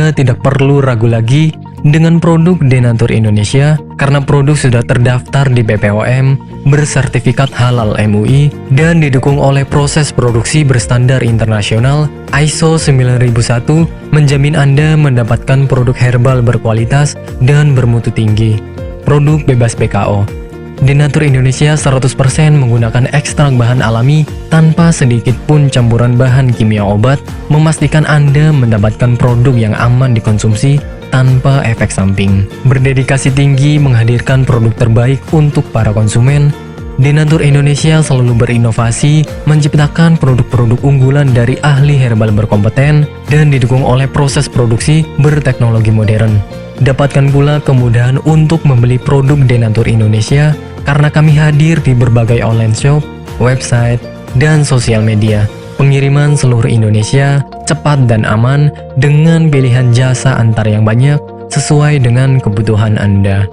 Anda tidak perlu ragu lagi dengan produk Denatur Indonesia karena produk sudah terdaftar di BPOM, bersertifikat halal MUI, dan didukung oleh proses produksi berstandar internasional ISO 9001, menjamin Anda mendapatkan produk herbal berkualitas dan bermutu tinggi. Produk bebas BKO. Denatur Indonesia 100% menggunakan ekstrak bahan alami tanpa sedikit pun campuran bahan kimia obat, memastikan Anda mendapatkan produk yang aman dikonsumsi tanpa efek samping. Berdedikasi tinggi menghadirkan produk terbaik untuk para konsumen, Denatur Indonesia selalu berinovasi, menciptakan produk-produk unggulan dari ahli herbal berkompeten dan didukung oleh proses produksi berteknologi modern. Dapatkan pula kemudahan untuk membeli produk Denatur Indonesia karena kami hadir di berbagai online shop, website, dan sosial media. Pengiriman seluruh Indonesia cepat dan aman dengan pilihan jasa antar yang banyak sesuai dengan kebutuhan Anda.